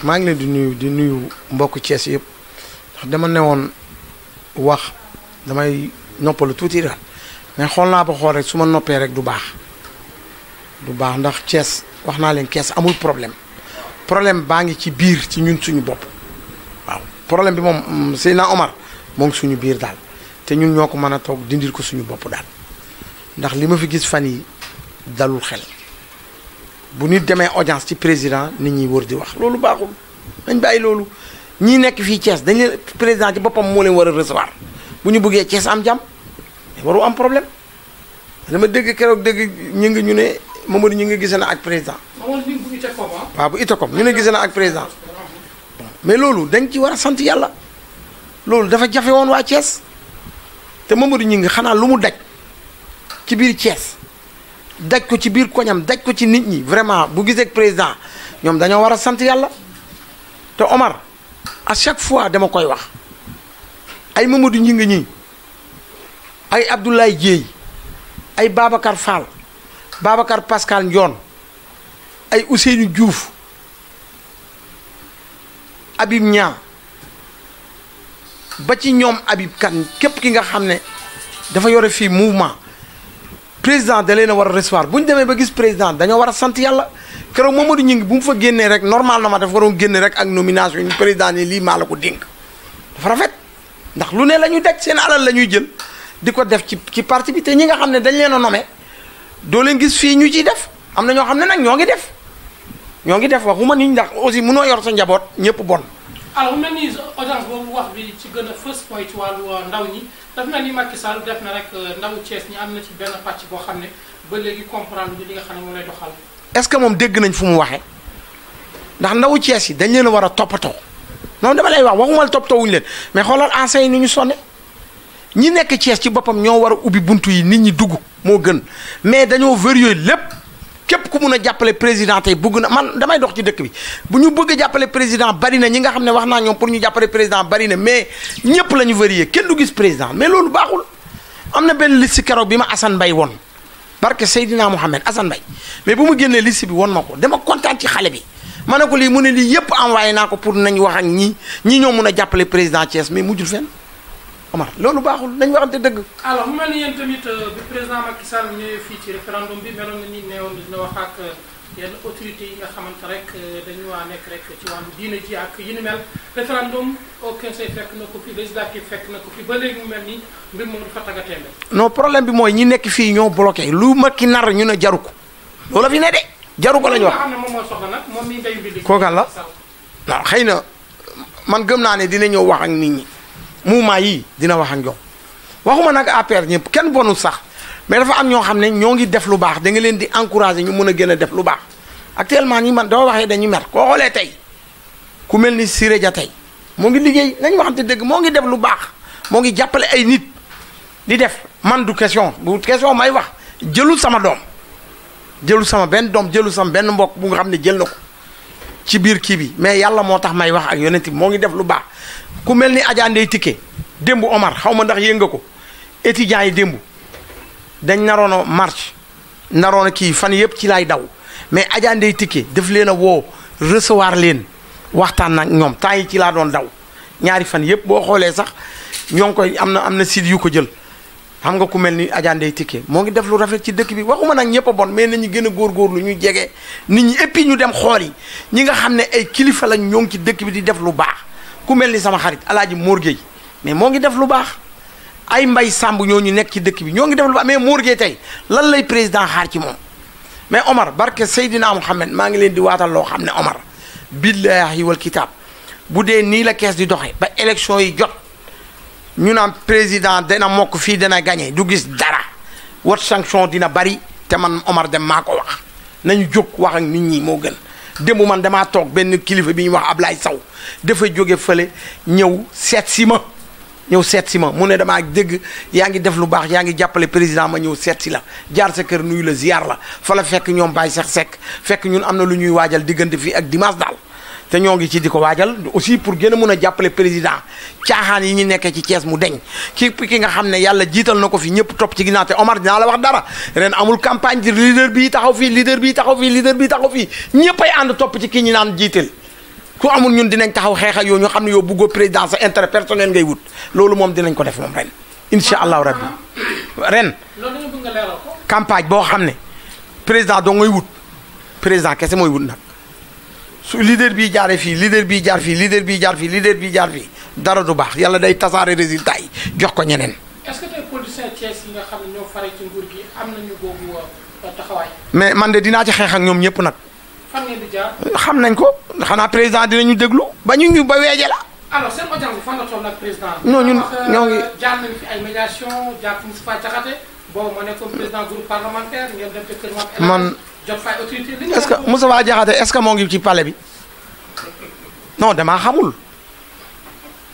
maa ngi leen di nuyu mbokk Thiès yëpp ndax dama ne woon wax damay noppalu tuuti daal mais xool naa ba xool rek su ma noppee rek du baax ndax Thiès wax naa leen Thiès amul problème baa ngi ci biir ci ñun suñu bopp waaw problème bi moom Seydina Omar moo ngi suñu biir daal te ñun ñoo ko mën a toog dindil ko suñu bopp daal ndax li ma fi gis fan yi dalul xel bu nit demee audience ci président nit ñi wër di wax loolu baaxul dañ bàyyi loolu ñii nekk fii Thiès dañ leen président ci boppam moo leen war a recevoir bu ñu bëggee Thiès am jàmm waru am problème dama dégg keroog dégg ñu ne Mamadou ñu ngi gisee na ak président. waaw bu Itacom ñu ne gisee na ak président mais loolu dañ ci war a sant yàlla loolu dafa jafe woon waa Thiès te Mamadou ñu ngi xanaa lu mu daj ci biir Thiès daj ko ci biir koñam daj ko ci nit ñi vraiment bu gisee ak président ñoom dañoo war a sant yàlla te Omar à chaque fois dama koy wax ay Mamadou ñu ngi ñii ay Abdoulaye Dieye ay Babacar Fall Babacar Pascal Ndione ay Ousseynou Diouf Habib Niang ba ci ñoom Habib Kane képp ki nga xam ne dafa yore fii mouvement président da leen a war a recevoir bu ñu demee ba gis président dañoo war a sant yàlla keroog Mamadou Gningue bu mu fa génnee rek normal na ma dafa waroon génne rek ak nomination yi président ne lii maa la ko dénk dafa rafet ndax lu ne la ñuy daj seen alal la ñuy jël di ko def ci parti bi te ñi nga xam ne dañ leen a nommé doo leen gis fii ñu ciy def am na ñoo xam ne nag ñoo ngi def waxuma ni ndax aussi mënoo yor sa njaboot ñëpp bon. alors mu mel ni audience boobu wax bi ci gën a fës mooy ci wàllu ndaw ñi dafa mel ni Macky Sall def na rek ndawu Thiès ñi am na ci benn pàcc boo xam ne ba léegi comprendre ñu li nga xam ne moom lay doxal. est-ce que moom dégg nañ fu mu waxee ndax ndawu Thiès yi dañ leen a war a toppatoo noonu dama lay wax waxuma la toppatoo wuñu leen mais xoolal enseigne yi ni ñu sonne ñi nekk Thiès ci boppam ñoo war a ubbi buntu yi nit ñi dugg moo gën mais dañoo vérifier lépp képp ku mun a jàppale président tey bëgg na man damay dox ci dëkk bi bu ñu bëgg a jàppale président bari na ñi nga xam ne wax naa ñoom pour ñu jàppale président bari na mais ñëpp la ñu vérifier kenn du gis président mais loolu baaxul am na benn liste keroog bi ma Assane Mbaye won barke Seydina Mohamed Assane Mbaye mais bu mu génnee liste bi won ma ko dama kontaan ci xale bi ma ne ko lii mu ne lii yëpp envoyé naa ko pour nañ wax ak ñii ñoo mun a jàppale président Thiès mais mujjul fenn Omar loolu baaxul nañ waxante dëgg. alors mu mel ni yéen tamit bi président Macky Sall ñëwee fii ci référendum bi meloon na ni neewoon dina wax ak yenn autorités yi nga xamante rek dañu waa nekk rek ci wàllu diine ji ak yi ni mel référendum au conseil fekk na ko fi législative fekk na ko fi ba léegi mu mel ni mbir moom dafa taggatémbe. non problème bi mooy ñi nekk fii ñoo bloqué lu Macky nar ñu ne jaru ko loolu fi ne de jaru ko la ñu wax. nga xam ne moom moo soxla nag moom mii ndeyu bi. kooku la waaw xëy na man gëm naa ne dina ñëw wax ak nit ñi. mouvement yi dina wax ak ñoom waxuma nag APR ñëpp kenn bonul sax mais dafa am ñoo xam ne ñoo ngi def lu baax da nga leen di encourager ñu mën a gën a def lu baax actuellement ñi man doo waxee dañuy mer koo xoolee tey ku mel ni Siré Dia tey moo ngi liggéey nañ waxante dëgg moo ngi def lu baax moo ngi jàppale ay nit di def man du question bu question may wax jëlul sama doom jëlul sama benn doom jëlul sama benn mbokk bu nga xam ne jël na ko ci biir kii bi mais yàlla moo tax may wax ak yonent bi moo ngi def lu baax ku mel ni Adja Ndeye Tické démb Omar xaw ma ndax yëg nga ko étudiants yi démb dañ naroon a marche naroon a kii fan yëpp ci laay daw mais Adja Ndeye Tické def leen a woo recevoir leen waxtaan nag ñoom temps yi ci laa doon daw ñaari fan yëpp boo xoolee sax ñoo ngi koy am na site yu ko jël xam nga ku mel ni Adja Ndeye Tické moo ngi def lu rafet ci dëkk bi waxuma nag ñëpp a bon mais nañu gën a góorgóorlu ñu jege nit ñi et puis ñu dem xool yi ñi nga xam ne ay kilifa lañ ñoo ngi ci dëkk bi di def lu baax ku mel ni sama xarit Alaaji Mor Gueye mais moo ngi def lu baax ay Mbay Samb ñooñu nekk ci dëkk bi ñoo ngi def lu baax mais Mor Gueye tey lan lay président xaar ci moom mais Omar barke Seydina Mohamed maa ngi leen di waatal loo xam ne Omar billahi wal kitaab bu dee nii la kees di doxe ba élection yi jot ñu naan président dana mokk fii dana gagné du gis dara wat sanction dina bari te man Omar Deme maa ko wax nañu jóg wax ak nit ñi moo gën démb man damaa toog benn kilifa bi ñuy wax Ablaye Sow dafa jóge fële ñëw seet si ma mu ne damaa dégg yaa ngi def lu baax yaa ngi jàppale président ma ñëw seet si la jaar sa kër nuyu la ziar la fa la fekk ñoom Baye Cheikh Seck fekk ñun am na lu ñuy waajal diggante fii ak dimanche daal te ñoo ngi ci di ko waajal aussi pour gën a mun a jàppale président caaxaan yi ñu nekkee ci Thiès mu deñ ki nga xam ne yàlla jiital na ko fi ñëpp topp ci ginnaaw te Omar dinaa la wax dara ren amul campagne di leader bii taxaw fii leader bii taxaw fii leader bii taxaw fii ñëpp ay ànd topp ci kii ñi naan jiital ku amul ñun dinañ taxaw xeex ak yow ñu xam ne yow bëggoo président sa intérêt personnel ngay wut loolu moom dinañ ko def moom ren incha allahu rabbi ren loolu dañu bëgg nga leeral ko. campagne boo xam ne président doo ngay wut président kese mooy wut nag su leader bii jaaree fii leader bii jaar fii leader bii jaar fii leader bii jaar fii dara du baax yàlla day tasaare résultat yi jox ko ñeneen. est-ce que tey politiciens Thiès yi nga xam ne ñoo fare ci nguur gi am nañu boobu taxawaay. mais man de dinaa ci xeex ak ñoom ñëpp nag. fan ngeen di jaar. xam nañ ko xanaa président dinañu déglu ba ñu ba weeje la. alors seen audience bi fan la toll ak président. non ñun ñoo ngi jaar nañu fi ay médiation jaar fi Moustapha Diakhaté boobu ma nekkoon président groupe parlementaire ngeen dem ci kër man jot fay autorité li est-ce que Moustapha Diakhaté est-ce que moo ngi ci palais bi non damaa xamul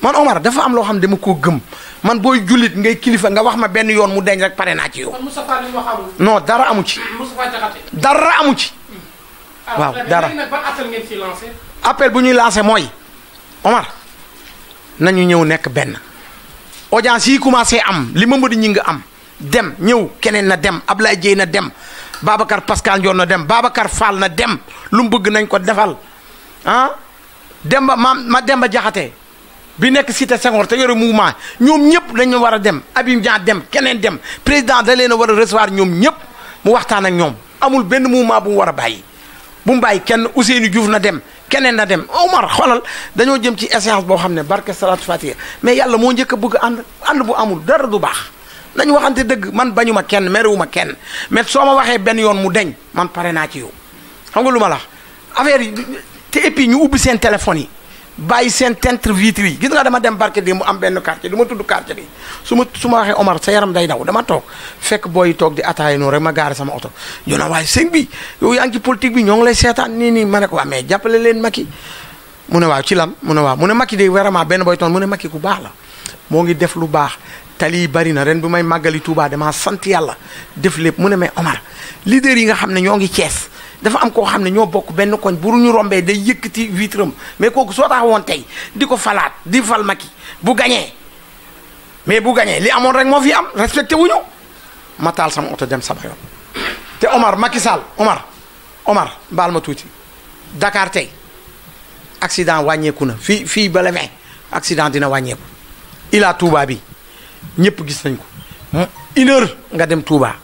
man Omar dafa am loo xam ne dama koo gëm man booy jullit ngay kilifa nga wax ma benn yoon mu deñ rek pare naa ci yow. kon Moustapha li mu wax amul. non dara amu ci. Moustapha Diakhaté. dara amu ci. waaw dara léegi nag ban appel ngeen ciy lancé. appel bu ñuy lancé mooy Omar nañu ñëw nekk benn audience yi commencé am li Mamadou ñi nga am dem ñëw keneen na dem Ablaye Dieye na dem Babacar Pascal Ndione na dem Babacar Fall na dem lu mu bëgg nañ ko defal ah Demba ma Demba Diakhaté bi nekk cité Senghor te yore mouvement ñoom ñëpp dañu war a dem Abim Dia dem keneen dem président da leen a war a recevoir ñoom ñëpp mu waxtaan ak ñoom amul benn mouvement bu mu war a bàyyi bu mu bàyyi kenn Ousseynou Diouf na dem keneen na dem Omar xoolal dañoo jëm ci échéance boo xam ne barke salatu fatiha mais yàlla moo njëkk a bëgg ànd bu amul dara du baax nañu waxante dëgg man bañuma kenn merewuma kenn mais soo ma waxee benn yoon mu deñ man pare naa ci yow xam nga lu ma la affaire yi te et puis ñu ubbi seen téléphone yi bàyyi seen tente vitre yi gis nga dama dem barke di mu am benn quartier du ma tudd quartier bi su ma waxee Omar sa yaram day daw dama toog fekk booy toog di ataaya noonu rek ma gaare sama oto ñu ne waaye sëñ bi yow yaa ngi ci politique bi ñoo ngi lay seetaan nii ma ne ko waa mais jàppale leen Macky mu ne waaw ci lan mu ne waaw mu ne Macky de vraiment benn booy toon mu ne Macky ku baax la moo ngi def lu baax tali yi bari na ren bi may màggali Touba damaa sant yàlla def lépp mu ne mais Omar leader yi nga xam ne ñoo ngi Thiès dafa am koo xam ne ñoo bokk benn koñ bu ñu rombee day yëkkati vitram mais kooku soo taxawoon tey di ko falaat di fal Macky bu gañee mais bu gañee li amoon rek moo fi am respecté wuñu ma taal sama oto dem sama yoon te Omar Macky Sall Omar baal ma tuuti Dakar tey accident wàññeeku na fii ba le 20 accident dina wàññeeku Ila Touba bi ñëpp gis nañ ko 1 heure nga dem Touba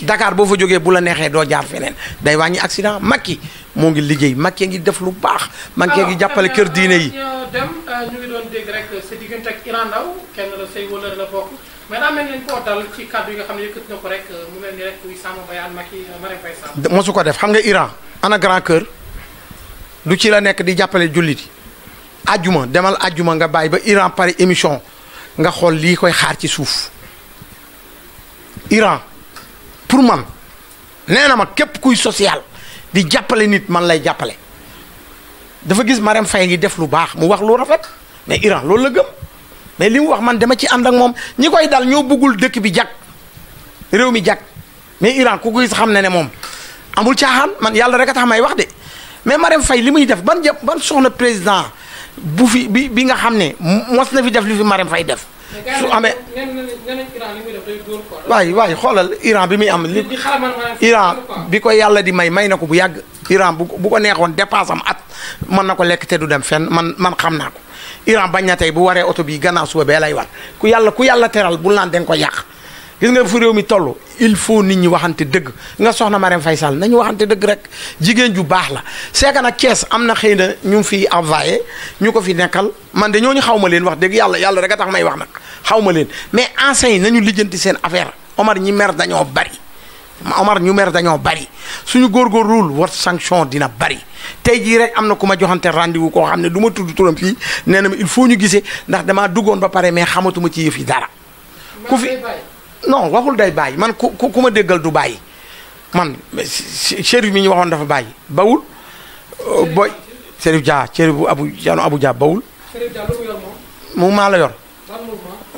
Dakar boo fa jógee bu la neexee doo jaar feneen day wàññi accident Macky moo ngi liggéey Macky ngi def lu baax Macky ngi jàppale kër diine yi. dem ñu ngi doon dégg rek sa diggante ak Iran Ndao kenn la say wëllëre la bokk mais daa mel ni koo dal ci kàddu yi nga xam ne yëkkati na ko rek mu mel ni rek kuy sàmm bayaan Macky Marème Faye Sall. mosu ko def xam nga Iran ana grand cœur du ci la nekk di jàppale jullit yi ajjuma demal ajjuma nga bàyyi ba Iran pare émission nga xool lii koy xaar ci suuf Iran. pour man nee na ma képp kuy social di jàppale nit man lay jàppale dafa gis Marème Faye ngi def lu baax mu wax lu rafet mais Iran loolu la gëm mais li mu wax man dama ci ànd ak moom ñi koy dal ñoo bëggul dëkk bi jag réew mi jag mais Iran ku gis xam ne moom amul caaxaan man yàlla rek a tax may wax de mais Marème Faye li muy def ban soxna président bu fi bi nga xam ne mos na fi def li fi Marème Faye def. su amee waay xoolal Iran bi muy am li Iran bi ko yàlla di may na ko bu yàgg Iran bu ko neexoon dépense am at mën na ko lekk te du dem fenn man xam naa ko Iran bañ na tey bu waree oto bi gannaaw suba bee lay war ku yàlla teral bul naan den ko yàq gis nga fu réew mi toll il faut nit ñi waxante dëgg nga soxna Marème Faye Sall nañu waxante dëgg rek jigéen ju baax la c'est que nag Thiès am na xëy na ñu fi envoyé ñu ko fi nekkal man de ñooñu xaw ma leen wax dëgg yàlla rek a tax may wax nag xaw ma leen mais enseigne nañu lijjanti seen affaire Omar ñi mer dañoo bari suñu góorgóorluwul war sanction dina bari tey jii rek am na ku ma joxante rendez-vous koo xam ne du ma tudd turam fii nee na ma il faut ñu gisee ndax damaa duggoon ba pare mais xamatuma ci yëf yi dara ku fi non waxul day bàyyi man ku ma déggal du bàyyi man Chérif mi ñu waxoon dafa bàyyi bawul boy Chérif Dia Chérif bu Abou Dia bawul mu maa la yor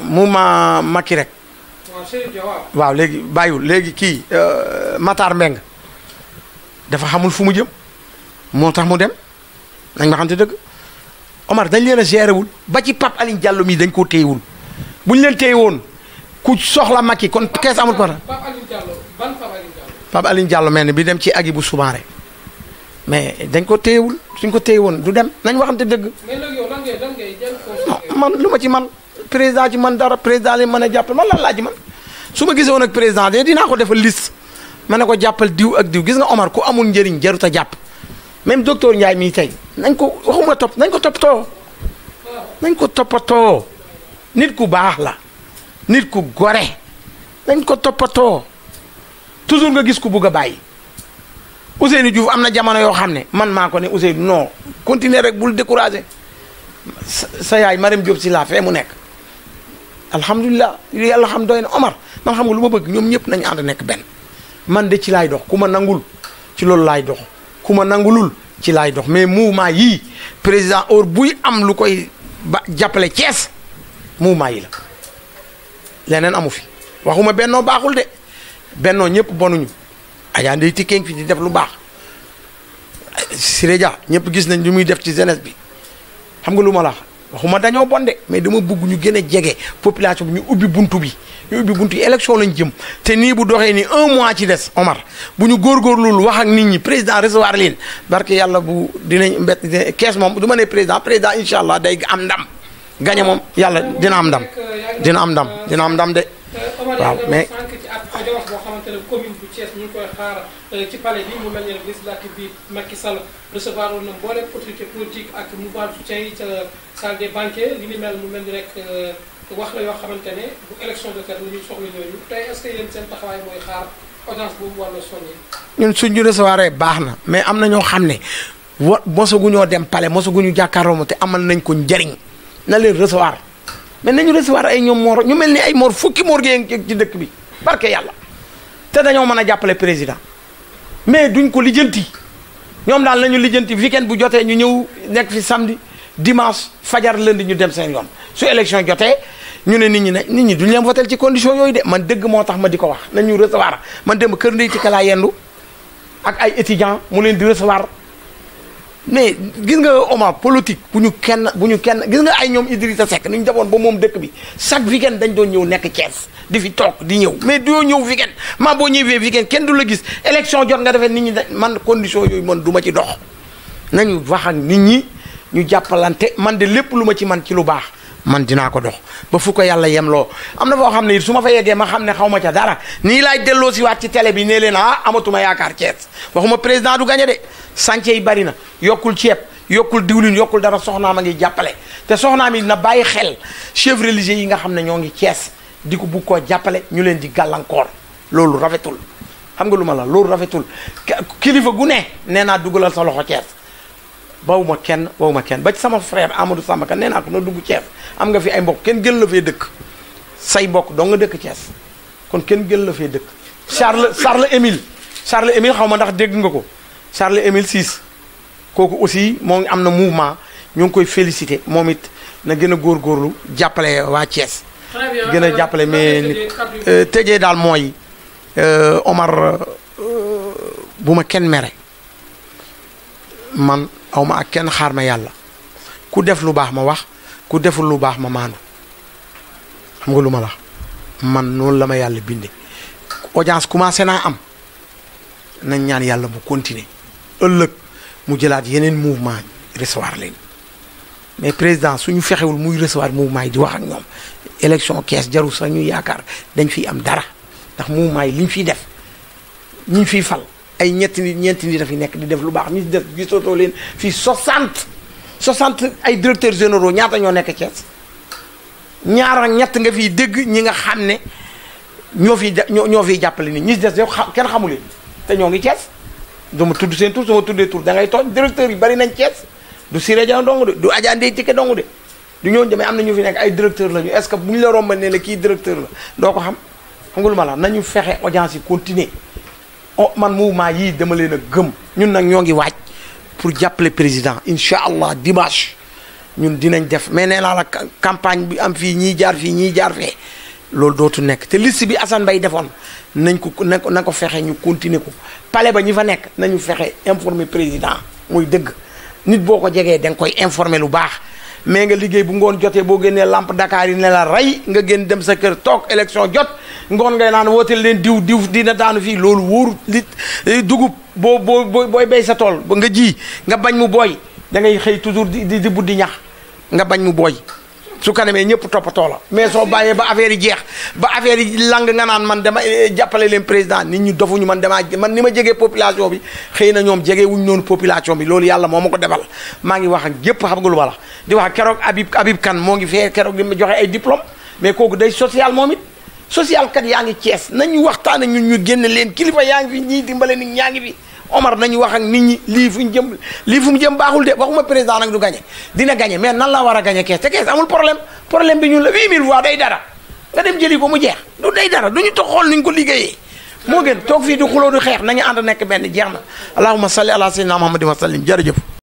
mu ma Macky rek waaw léegi bàyyiwul léegi kii Matar Mbeng dafa xamul fu mu jëm moo tax mu dem nañ ma xamante dëgg Omar dañ leen a géré wul ba ci Pape Alioune Diallo mii dañ koo téye wul bu ñu leen téye woon ku soxla Macky kon kees amul ko. Pape Alioune Diallo mel ni bi dem ci Agibou Soumaré mais dañ ko téyewul suñ ko téye woon du dem nañ waxante dëgg. mais nag yow lan ngay jël man lu ma ci man président ci man dara président li mën a jàppale man lan laa ci man su ma gisee woon ak président de dinaa ko defal liste ma ne ko jàppal diw ak diw gis nga Omar ku amul njëriñ jarut a jàpp même docteur Ndiaye mii tey nañ ko waxuma topp nañ ko toppatoo nañ ko toppatoo nit ku baax la nit ku gore nañ ko toppatoo toujours nga gis ku bugg a bàyyi Ousseynou Diouf am na jamono yoo xam ne man maa ko ne Ousseynou non continuer rek bul découragé sa yaay Marème Diop si laa fee mu nekk alhamdulilah yàlla xam doy na Omar man xam nga lu ma bëgg ñoom ñëpp nañu ànd nekk benn man de ci laay dox ku ma nangul ci loolu laay dox ku ma nangulul ci laay dox mais mouvement yii président or buy am lu koy ba jàppale Thiès mouvement yi la leneen amu fi waxuma bennoo baaxul de bennoo ñëpp bonuñu Adja Ndeye Tické fi di def lu baax Siré Dia ñëpp gis nañ li muy def ci jeunesse bi xam nga lu ma la waxuma dañoo bon de mais dama bëgg ñu gën a jege population bi ñu ubbi buntu bi ñu ubbi buntu yi élection lañ jëm te nii bu doxee ni 1 mois ci des Omar bu ñu góorgóorlu wax ak nit ñi président recevoir leen barke yàlla bu dinañ mbett kees moom du ma ne président incha allah day am ndam gañe moom yàlla dina am ndam dina am ndam de. waaw mais sànq ci at audience boo xamante ne commune bu Thiès ñu ngi koy xaar ci palais bi mu mel ne législative bi Macky Sall recevoir woon na mboolem autorité politique ak mouvement de soutien yi ca salle des banquets li ni mel mu mel ni rek wax la yoo xamante ne bu élection de terre ñuy soxla ñooñu tey est-ce que yéen seen taxawaay mooy xaar audience boobu wala soññi. ñun suñ ñu recevoir baax na mais am na ñoo xam ne mosaguñoo dem palais mosaguñu jàkkaarloo te amal nañ ko njëriñ na leen recevoir. mais nañu recevoir ay ñoom moor ñu mel ni ay moor fukki moor gi ci dëkk bi barke yàlla te dañoo mën a jàppale président mais duñ ko lijjanti ñoom daal nañu lijjanti weekend bu jotee ñu ñëw nekk fi samedi dimanche fajar lundi ñu dem seen yoon su élection jotee ñu ne nit ñi duñ leen votel ci condition yooyu de man dëgg moo tax ma di ko wax nañu recevoir man dem kër Ndeye Tické laa yendu ak ay étudiants mu leen di recevoir mais gis nga Omar politique bu ñu kenn gis nga ay ñoom Idrissa Seck ni ñu defoon ba moom dëkk bi chaque weekend dañ doon ñëw nekk Thiès di fi toog di ñëw mais doo ñëw weekend maa boo ñëwee weekend kenn du la gis élection jot nga defee nit ñi man condition yooyu man du ma ci dox nañu wax ak nit ñi ñu jàppalante man de lépp lu ma ci man ci lu baax man dinaa ko dox ba fu ko yàlla yemloo am na foo xam ne it su ma fa yeggee ma xam ne xaw ma ca dara nii laay delloo si waat ci télé bi ne leen amatuma yaakaar Thiès waxuma président du gagné de chantier yi bari na yokkul ceeb yokkul diwlin yokkul dara soxnaam a ngi jàppale te soxnaam yi na bàyyi xel chef religieux yi nga xam ne ñoo ngi Thiès di ko bugg koo jàppale ñu leen di gàllankoor loolu rafetul xam nga lu ma la loolu rafetul kilifa gu ne nee naa dugalal sa loxo Thiès bawuma kenn ba ci sama frère Amadou Samba Ka nee naa ko na dugg Thiès am nga fi ay mbokk kenn gën la fee dëkk say mbokk doo nga dëkk Thiès kon kenn gën la fee dëkk Charles Émile xaw ma ndax dégg nga ko Charles Émile Ciss kooku aussi moo ngi am na mouvement ñu ngi koy félicité moom it na gën a góorgóorlu jàppale waa Thiès gën a jàppale mais tëjee daal mooy Omar bu ma kenn mere man awma ak kenn xaar ma yàlla ku def lu baax ma wax ku deful lu baax ma maandu xam nga lu ma la man noonu la ma yàlla binde audience commencé naa am nañ ñaan yàlla mu continuer ëllëg mu jëlaat yeneen mouvement recevoir leen mais président suñu fexewul muy recevoir mouvement yi di wax ak ñoom élection Thiès jarul sax ñu yaakaar dañ fiy am dara ndax mouvement yi liñ fiy def ñi fiy fal ay ñeenti nit dafi nekk di def lu baax ñi def gisatoo leen fii 60 ay directeurs généraux ñaata ñoo nekk Thiès ñaar ak ñett nga fiy dégg ñi nga xam ne ñoo fiy jàppale nit ñi des yow kenn xamu leen te ñoo ngi Thiès dama tudd seen tur sama tuddee tur da ngay tooñ directeurs yi bari nañ Thiès du Siré Dia dong de du Adja Ndeye Tické dong de du ñooñu demee am na ñu fi nekk ay directeur lañu est-ce que bu ñu la romba ne la kii directeur la doo ko xam nga lu ma la nañu fexe audience yi continuer man mouvement yii dama leen a gëm ñun nag ñoo ngi waaj pour jàppale président incha allah dimanche ñun dinañ def mais nee naa la campagne bi am fii ñii jaar fee loolu dootu nekk te liste bi Assane Mbaye defoon nañ ko na ko fexe ñu continuer ko palais ba ñi fa nekk nañu fexe informer président muy dëgg nit boo ko jegee da nga koy informer lu baax mais nga liggéey bu ngoon jotee boo génnee lampe Dakar yi ne la rey nga génn dem sa kër toog élection jot ngoon ngay naan wooteel leen diw dina daanu fii loolu wóoru li dugub booy béy sa tool ba nga ji nga bañ mu booy da ngay xëy toujours di buddi ñax nga bañ mu booy su kanamee ñëpp toppatoo la mais soo bàyyee ba affaire yi jeex ba affaire yi lang nga naan man dama jàppale leen président nit ñi dofuñu man ni ma jegee population bi xëy na ñoom jege wuñ noonu population bi loolu yàlla moo ma ko defal maa ngi wax ak yëpp xam nga lu ma la di wax keroog Habib Kane moo ngi fee keroog di ma joxe ay diplôme mais kooku day social moom it social kat yaa ngi Cees nañu waxtaan ak ñun ñu génn leen kilifa yaa ngi fi ñii dimbale nit ñaa ngi fi Omar nañu wax ak nit ñi lii fu mu jëm baaxul de waxuma président nag du gagné dina gagné mais nan la war a gagné kees te kees amul problème bi ñun la 8000 voix day dara nga dem jëli ko mu jeex du day dara du ñu toog xool nuñ ko liggéeyee moo gën toog fii di xuloo du xeex nañu ànd nekk benn jeex na allahumma salli ala sayyidina muhammadin wa sallim jërëjëf